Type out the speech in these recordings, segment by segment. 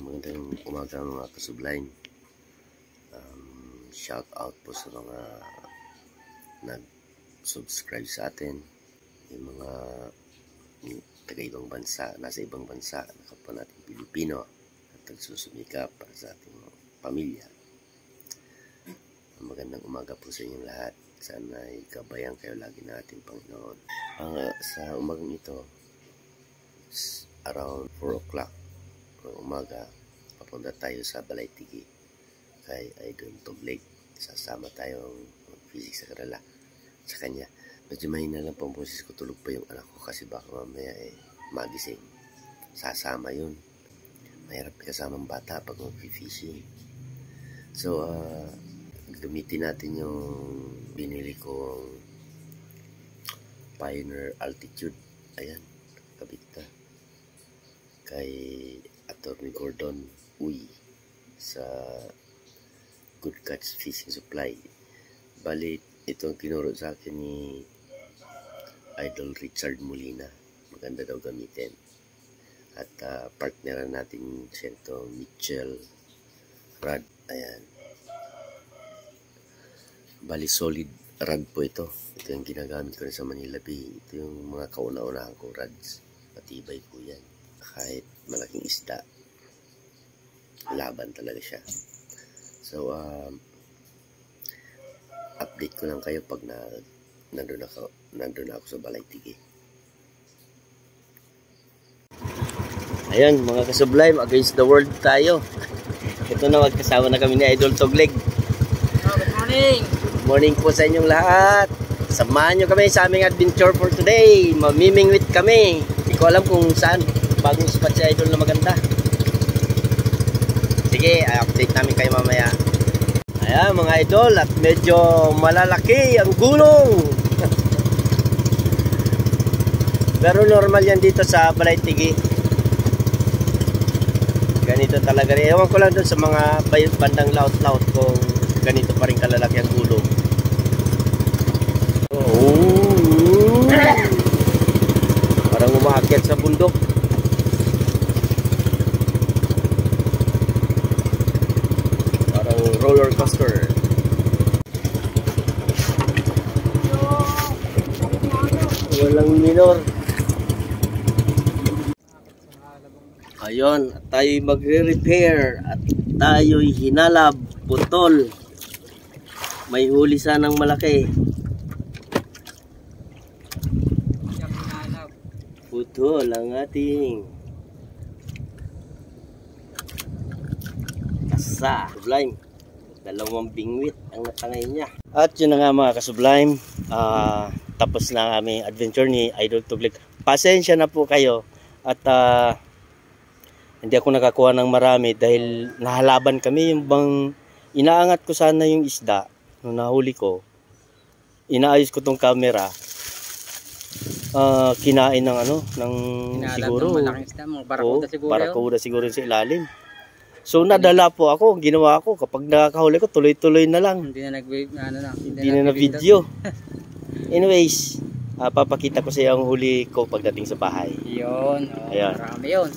Magandang umaga mga ka-Sublime. Shout out po sa mga nag-subscribe sa atin, yung mga taga-ibang bansa, nasa ibang bansa, nakapwa natin Pilipino at nagsusumikap para sa ating pamilya. Magandang umaga po sa inyong lahat. Sana ay gabayan kayo lagi na ating Panginoon. Sa umagang ito, around 4 o'clock ng umaga, papunta tayo sa Balay-Tigi kay Idol Tugleg. Sasama tayong mag-physics sa kanya. Medyo mahina lang po ang boses ko, tulog pa yung anak ko kasi baka mamaya magising. Sasama yun. Mahirap kasamang bata pag mag-fishing. So, gamitin natin yung binili kong Pioneer Altitude. Ayan, kabit na kay Attorney Gordon Uy sa Good Catch Fishing Supply. Bali, ito ang tinuro sa akin ni Idol Richard Molina. Maganda daw gamitin. At partneran natin siya ito, Mitchell Rod. Ayan. Bali, solid rod po ito. Ito yung ginagamit ko sa Manila Bay. Ito yung mga kauna-unahan kong rods. Matibay po yan. Kahit malaking isda, laban talaga siya. So, update ko lang kayo pag nandun ako sa Balay-Tigi. Ayan, mga ka-Sublime, against the world tayo. Ito na, magkasama na kami ni Idol Tugleg. Good morning! Good morning po sa inyong lahat. Samahan nyo kami sa aming adventure for today. Mamimingwit kami. Hindi ko alam kung saan. Bagong spot si Idol na maganda. Sige, update namin kayo mamaya. Ayan mga idol, at medyo malalaki ang gulong. Pero normal yan dito sa Balay-Tigi. Ganito talaga rin. Ewan ko lang dun sa mga bandang laut-laut kung ganito pa rin kalalaki ang gulong. Oh, parang umaakyat sa bundok. Roller coaster. Walang minor. Ayun, tayo'y magre-repair at tayo'y hinalab, putol. May huli sanang malaki. Putol ang ating kasa. Sublime. Dalawang bingwit ang natangay niya. At yun na nga mga ka-Sublime, tapos na ang aming adventure ni Idol Tugleg. Pasensya na po kayo at hindi ako nakakuha ng marami dahil nahalaban kami. Yung bang inaangat ko sana yung isda nung nahuli ko, inaayos ko tong camera, kinain ng ng siguro barakuda siguro sa ilalim. So nadala po ako, ginawa ko kapag nakakahuli ko tuloy-tuloy na lang. Hindi na video. Anyways, papakita ko sa iyo ang huli ko pagdating sa bahay. Yun, marami yun.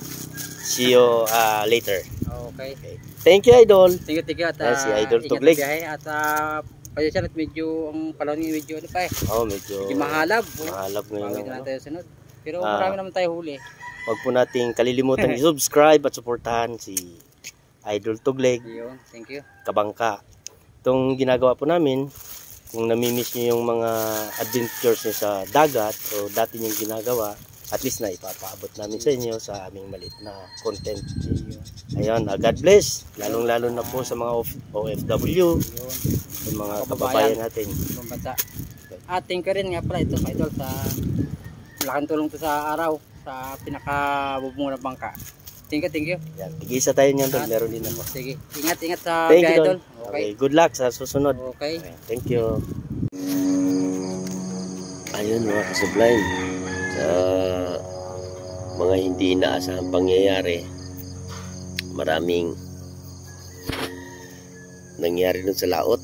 See you later. Okay. Thank you Idol. Thank you at si Idol Tugleg. At pasensya na medyo ang palawang medyo medyo mahalab. Mahalab ngayon. Bago tayo sunod. Pero marami naman tayo huli. Huwag po nating kalilimutan i-subscribe at suportahan si Idol Tugleg. Thank you. Kabangka. Itong ginagawa po namin, kung namimiss nyo yung mga adventures nyo sa dagat o dati nyo ginagawa, at least na ipapaabot namin sa inyo sa aming maliit na content. Ayun, God bless. Lalong-lalo na po sa mga OFW, sa mga kababayan natin. Thank you rin nga pala ito, Idol, sa malaking tulong to sa araw, sa pinakabubungang bangka. Thank you. Yan, tig-isa tayo niyan doon, meron din ako. Sige, ingat sa biyahe, Idol. Okay, good luck sa susunod. Okay. Thank you. Ayun mga ka-Sublime, sa mga hindi inaasahang pangyayari, maraming nangyari dun sa laot.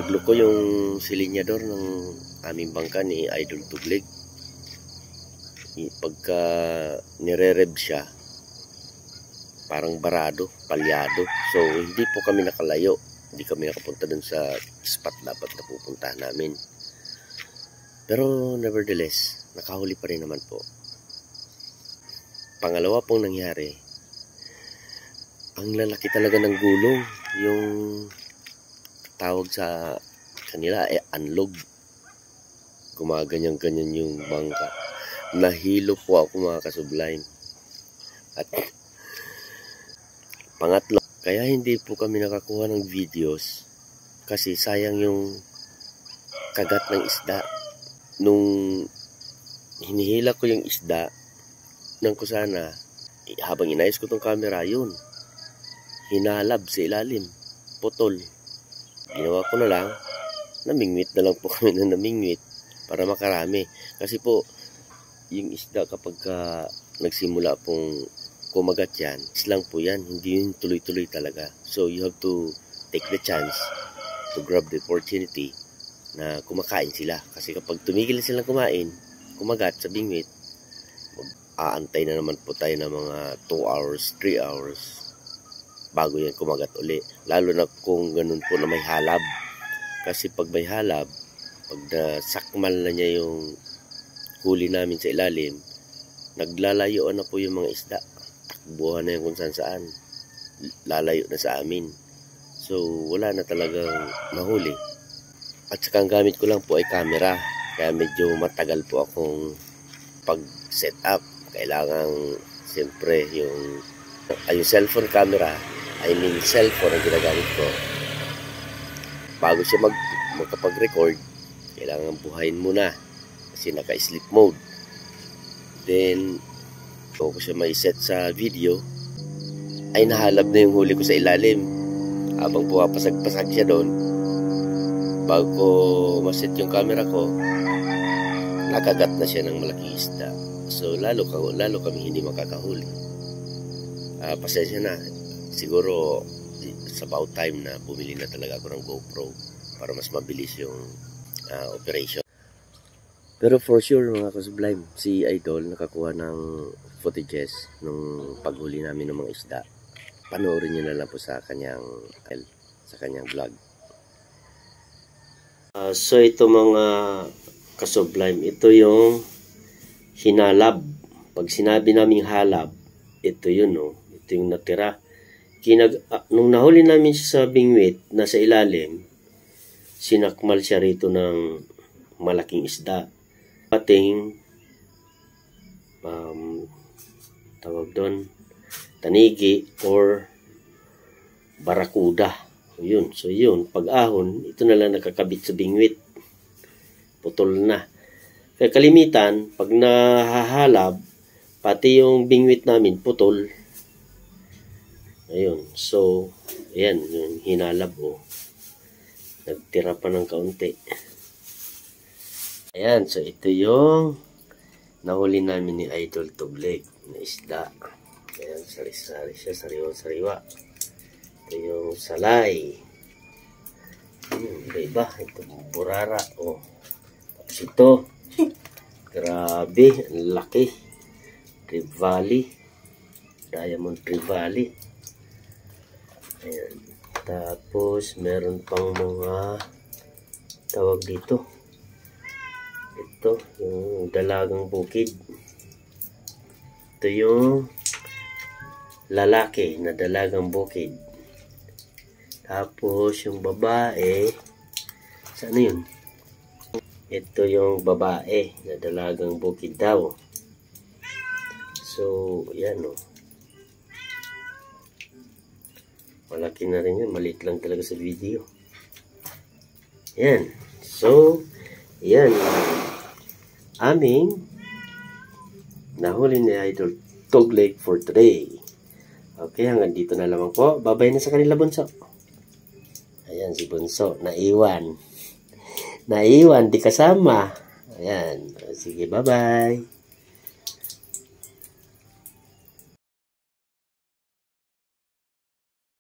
Nagluko yung silinyador ng aming bangka ni Idol Tugleg. Pagka nire-rev siya, parang barado, palyado. So hindi po kami nakalayo. Hindi kami nakapunta dun sa spot dapat na pupuntahan namin. Pero nevertheless, nakahuli pa rin naman po. Pangalawa pong nangyari, ang lalaki talaga ng gulong. Yung tawag sa kanila ay anlog. Gumaganyan-ganyan yung bangka. Nahilo po ako mga ka-Sublime. At pangatlo, kaya hindi po kami nakakuha ng videos kasi sayang yung kagat ng isda. Nung hinihila ko yung isda, nang ko sana, habang inayos ko tong camera, yun, hinalab sa ilalim, putol. Ginawa ko na lang, namingwit na lang po kami na namingwit para makarami. Kasi po, yung isda kapag nagsimula pong kumagat yan, islang po yan, hindi yun tuloy-tuloy talaga. So you have to take the chance to grab the opportunity na kumakain sila. Kasi kapag tumigil na silang kumagat sa bingwit, aantay na naman po tayo ng mga 2 hours, 3 hours bago yan kumagat uli. Lalo na kung ganun po na may halab. Kasi pag may halab, pag nasakmal na niya yung huli namin sa ilalim, naglalayuan na po yung mga isda. Takbuhan na yung kung saan. Lalayo na sa amin. So, wala na talagang mahuli. At saka ang gamit ko lang po ay camera. Kaya medyo matagal po akong pag-set up. Kailangan, siyempre, yung cellphone camera, cellphone ang ginagamit ko. Bago siya magkapag-record, kailangan buhayin muna. Kasi naka-sleep mode. Then, kung ko siya may set sa video, ay nahalab na yung huli ko sa ilalim. Habang pumapasag-pasag siya doon, bago ko maset yung camera ko, nakagat na siya ng malaking isda. So lalo kami hindi makakahuli. Pasensya na. Siguro it's about time na bumili na talaga ako ng GoPro para mas mabilis yung operation. Pero for sure mga ka-Sublime, si Idol nakakuha ng footages nung paghuli namin ng mga isda. Panoorin niyo na lang po sa kanyang vlog. So ito mga ka-Sublime, ito yung hinalab. Pag sinabi naming halab, ito yun, no? Ito yung natira. Nung nahuli namin siya sa bingwit, nasa ilalim, sinakmal siya rito ng malaking isda. Pating, tawag doon, tanigi or barakuda. So yun, pag-ahon, ito na lang nakakabit sa bingwit. Putol na. Kaya kalimitan, pag nahahalab, pati yung bingwit namin, putol. Ayun. So, ayan, yung hinalab, oh. Nagtira pa ng kaunti. Ayan, so ito yung nahuli namin ni Idol Tubleg na isda. Ayan, sari-sari siya, sariwa-sariwa. Ito yung salay. Iba. Ito burara. Oh. Tapos ito. Grabe. Ang laki. Trevally. Diamond Trevally. Ayan. Tapos meron pang mga tawag dito. Ito. Yung dalagang bukid. Ito yung lalaki na dalagang bukid. Tapos yung babae, saan yun? Ito yung babae na dalagang bukid daw. So, yan o. Malaki na rin yan. Maliit lang talaga sa video. Yan. So, yan. Aming nahuli ni Idol Tubleg for today. Okay, hanggang dito na lamang po. Babay na sa kanila bunso. Ayan, si bunso. Naiwan. Di kasama. Ayan. Sige, bye-bye.